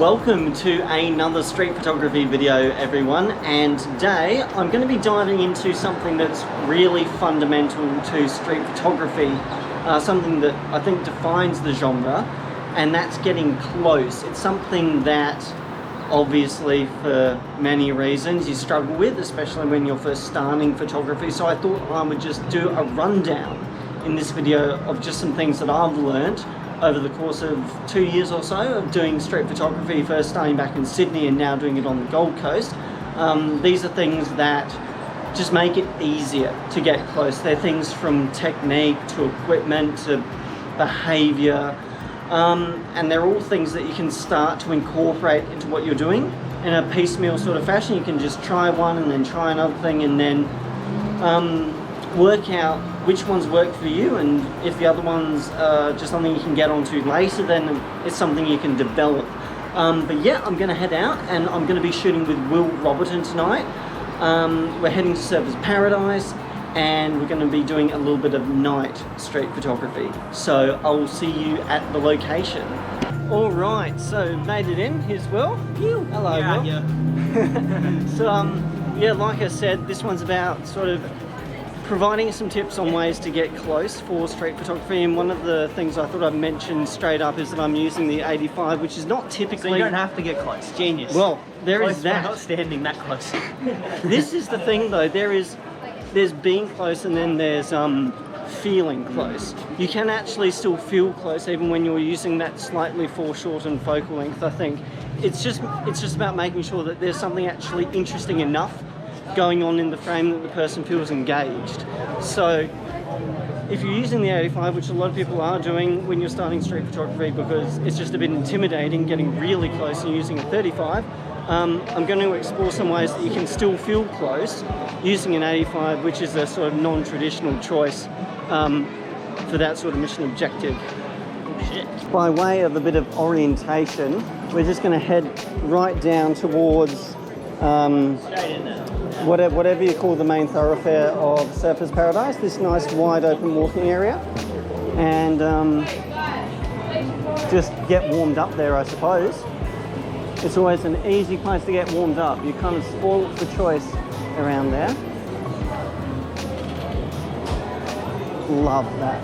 Welcome to another street photography video, everyone, and today I'm going to be diving into something that's really fundamental to street photography, something that I think defines the genre, and that's getting close. It's something that obviously for many reasons you struggle with, especially when you're first starting photography, so I thought I would just do a rundown in this video of just some things that I've learned over the course of 2 years or so of doing street photography, first starting back in Sydney and now doing it on the Gold Coast. These are things that just make it easier to get close. They're things from technique to equipment to behaviour, and they're all things that you can start to incorporate into what you're doing in a piecemeal sort of fashion. You can just try one and then try another thing and then work out which ones work for you, and if the other ones are just something you can get onto later, then it's something you can develop. But yeah, I'm going to head out and I'm going to be shooting with Will Roberton tonight. We're heading to Surfers Paradise and we're going to be doing a little bit of night street photography. So I'll see you at the location. Alright, so made it in. Here's Will. Hello, Will. Yeah. So yeah, like I said, this one's about sort of providing some tips on ways to get close for street photography, and one of the things I thought I'd mention straight up is that I'm using the 85, which is not typically... So you don't have to get close. Genius. Well, there is We're that. not standing that close. This is the thing though, there's being close and then there's feeling close. You can actually still feel close even when you're using that slightly foreshortened focal length, I think. It's just about making sure that there's something actually interesting enough going on in the frame that the person feels engaged. So if you're using the 85, which a lot of people are doing when you're starting street photography because it's just a bit intimidating getting really close and using a 35, I'm going to explore some ways that you can still feel close using an 85, which is a sort of non-traditional choice for that sort of mission objective. By way of a bit of orientation, we're just going to head right down towards whatever you call the main thoroughfare of Surfers Paradise, this nice wide open walking area, and just get warmed up there, I suppose. It's always an easy place to get warmed up. You kind of spoil it for choice around there. Love that.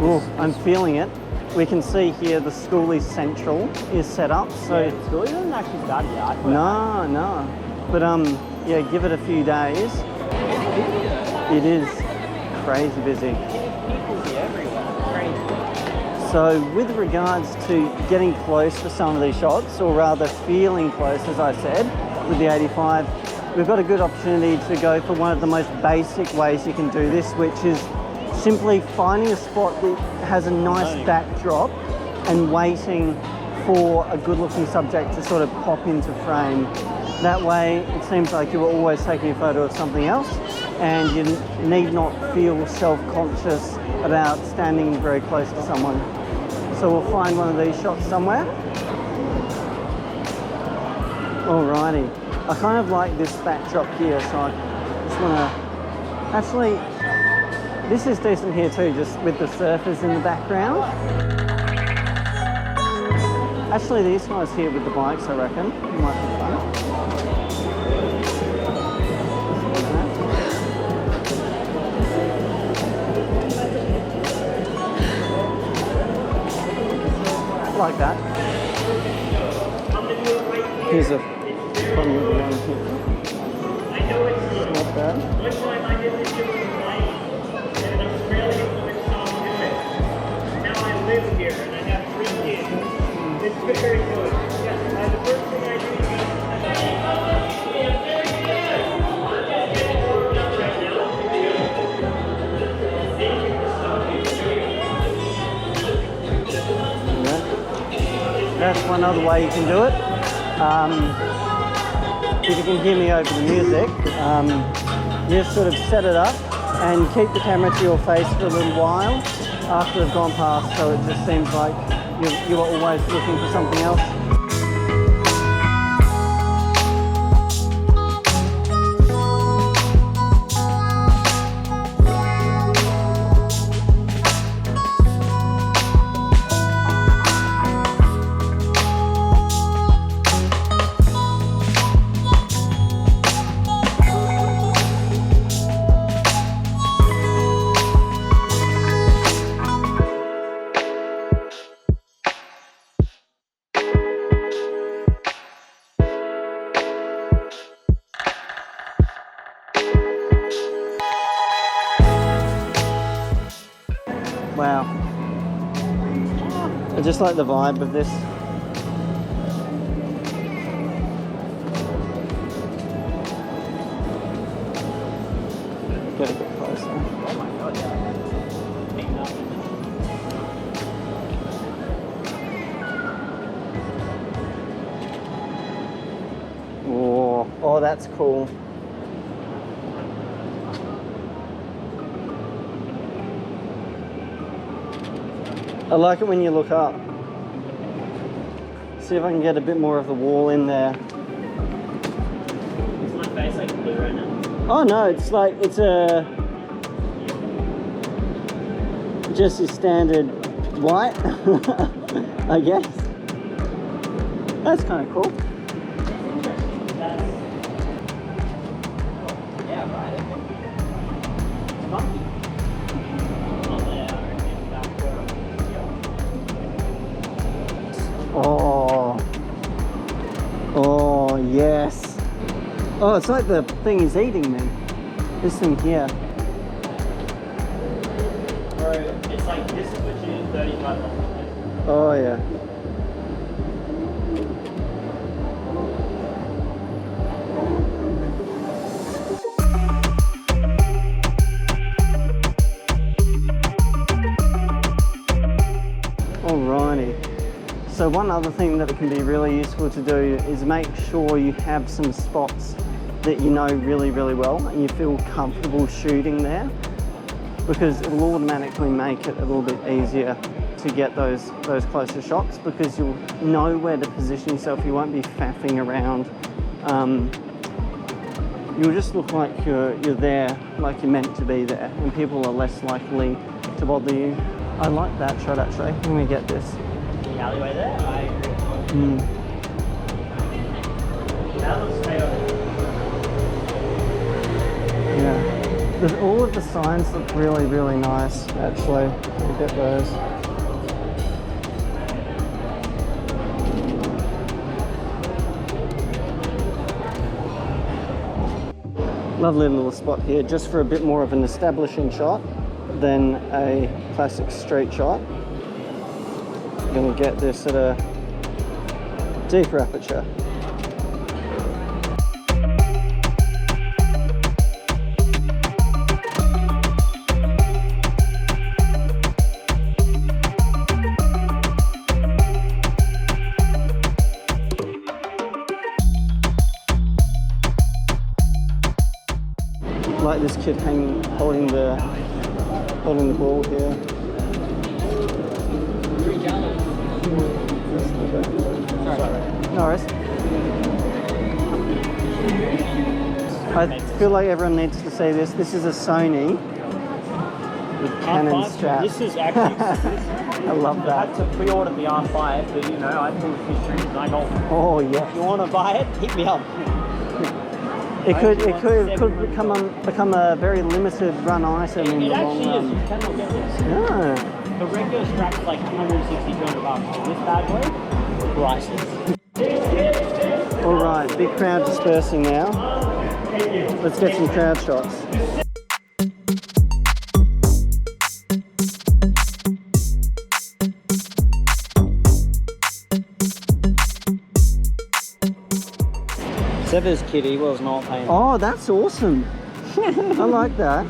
Ooh, I'm feeling it. We can see here the Schoolies Central is set up. So yeah, Schoolies isn't actually started yet. No. But yeah, give it a few days. It is crazy busy. People here everywhere. Crazy. So with regards to getting close for some of these shots, or rather feeling close, as I said, with the 85, we've got a good opportunity to go for one of the most basic ways you can do this, which is simply finding a spot that has a nice backdrop and waiting for a good-looking subject to sort of pop into frame. That way, it seems like you were always taking a photo of something else, and you need not feel self-conscious about standing very close to someone. So we'll find one of these shots somewhere. Alrighty. I kind of like this backdrop here, so I just want to... Actually, this is decent here too, just with the surfers in the background. Actually, these guys here with the bikes, I reckon, might be fun. Like that. Here's a fun little one here. Not bad. Live here and I have 3 kids. It's very good. Yeah, the first thing I do is that's one other way you can do it. If you can hear me over the music, just sort of set it up and keep the camera to your face for a little while after they've gone past, so it just seems like you are always looking for something else. Wow. I just like the vibe of this. Get a bit closer. Oh my god, yeah. Big enough. Oh, that's cool. I like it when you look up. See if I can get a bit more of the wall in there. Is my face like blue right now? Oh no, it's like, it's a just your standard white, I guess. That's kind of cool. Yeah, right. It's funky. Oh, oh yes. Oh, it's like the thing is eating me. This thing here. Bro, it's like this is between $35. Oh yeah. Alrighty. So one other thing that it can be really useful to do is make sure you have some spots that you know really, really well and you feel comfortable shooting there, because it will automatically make it a little bit easier to get those closer shots, because you'll know where to position yourself. You won't be faffing around. You'll just look like you're there, like you're meant to be there, and people are less likely to bother you. I like that shot actually. Let me get this. The alleyway there, I agree. That looks straight over. Yeah. All of the signs look really, really nice actually. Look at those. Lovely little spot here, just for a bit more of an establishing shot than a classic street shot. I'm going to get this at a deeper aperture. Like this kid holding the ball here. No worries. I feel like everyone needs to see this. This is a Sony with Canon strap. This is actually. I love I that. had to pre-order the R5, but you know, I pulled his strings and I go, Oh yeah. if you want to buy it, hit me up. It could become a very limited run item in It the long actually is. You run. cannot get this. Yeah. The regular strap's like 160, 200 bucks. This bad boy, priceless. All right, big crowd dispersing now. Let's get some crowd shots. Sever's kitty was not paying. Oh, that's awesome. I like that.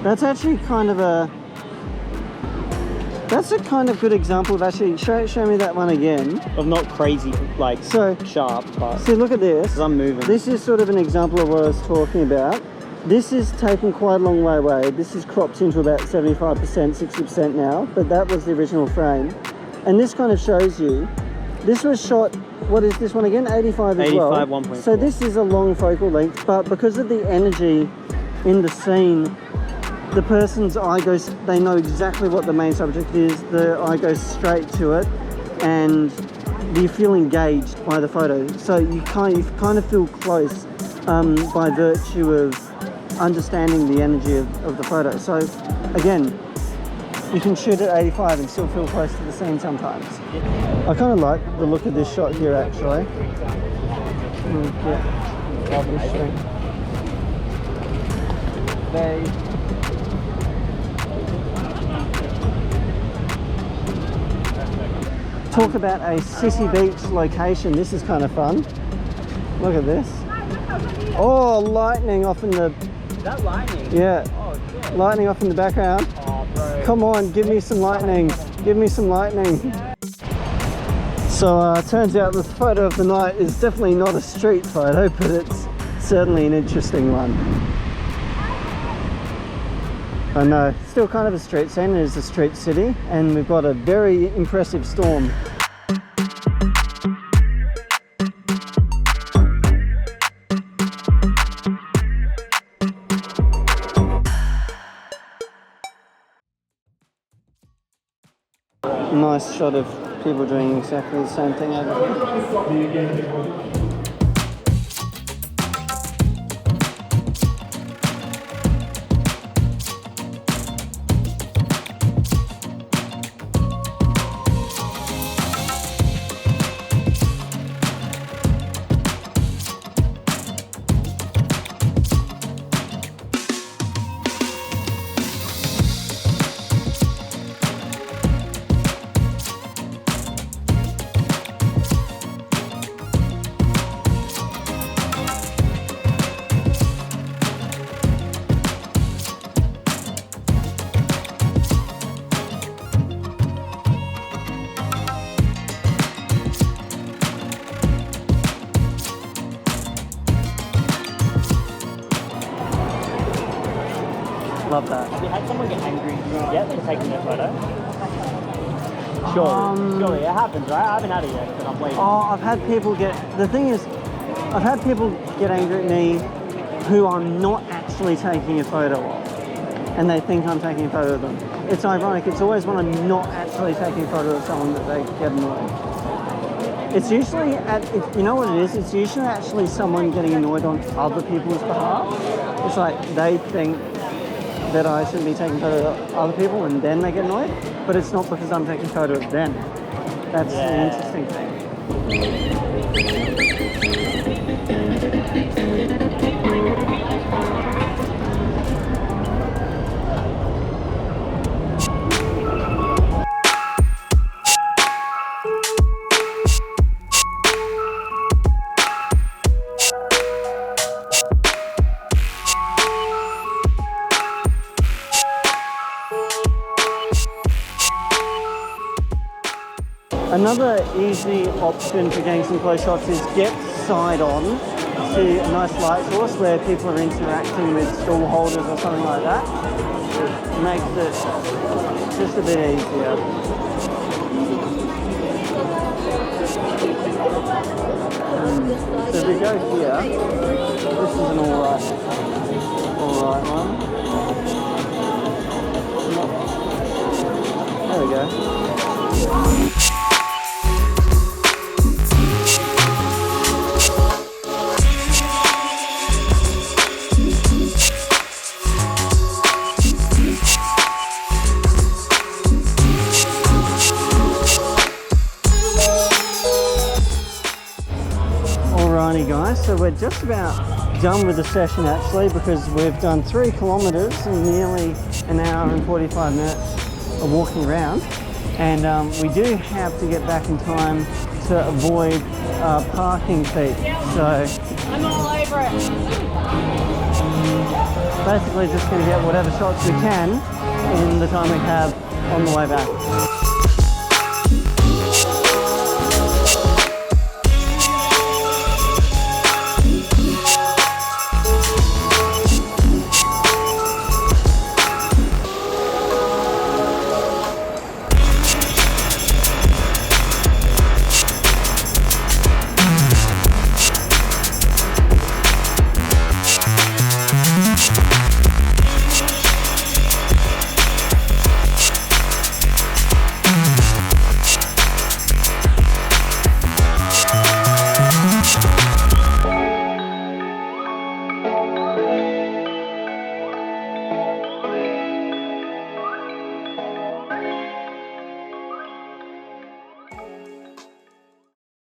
That's actually kind of a... That's a kind of good example of actually... Show me that one again. Of not crazy, like, So, sharp, but... see, look at this. Because I'm moving. This is sort of an example of what I was talking about. This is taken quite a long way away. This is cropped into about 75%, 60% now, but that was the original frame. And this kind of shows you, this was shot, what is this one again? 85 as well. 85, 1.4. So this is a long focal length, but because of the energy in the scene, the person's eye goes, they know exactly what the main subject is, the eye goes straight to it, and you feel engaged by the photo. So you kind of feel close by virtue of understanding the energy of the photo. So again, you can shoot at 85 and still feel close to the scene sometimes. I kind of like the look of this shot here actually. Yeah. Lovely shot. Talk about a city beach location. This is kind of fun. Look at this. Oh, lightning off in the... Is that lightning? Yeah. Oh, shit. Lightning off in the background. Oh, bro. Come on, give me some lightning. Give me some lightning. So it turns out the photo of the night is definitely not a street photo, but it's certainly an interesting one. I know, still kind of a street scene. It is a street city, and we've got a very impressive storm. Nice shot of people doing exactly the same thing over here. Love that. Have you had someone get angry yet for taking their photo? Surely it happens, right? I haven't had it yet, but I'm waiting. Oh, I've had people get... The thing is, I've had people get angry at me who I'm not actually taking a photo of, and they think I'm taking a photo of them. It's ironic. It's always when I'm not actually taking a photo of someone that they get annoyed. It's usually you know what it is? It's usually actually someone getting annoyed on other people's behalf. It's like they think that I shouldn't be taking photos of other people and then they get annoyed, but it's not because I'm taking a photo of them. That's the interesting thing. Another easy option for getting some close shots is get side on to a nice light source where people are interacting with stall holders or something like that. It makes it just a bit easier. So if we go here, this is an alright one. There we go. Alrighty guys, so we're just about done with the session actually, because we've done 3 kilometers in nearly an hour and 45 minutes of walking around, and we do have to get back in time to avoid parking fees. So I'm all over it. Basically just going to get whatever shots we can in the time we have on the way back.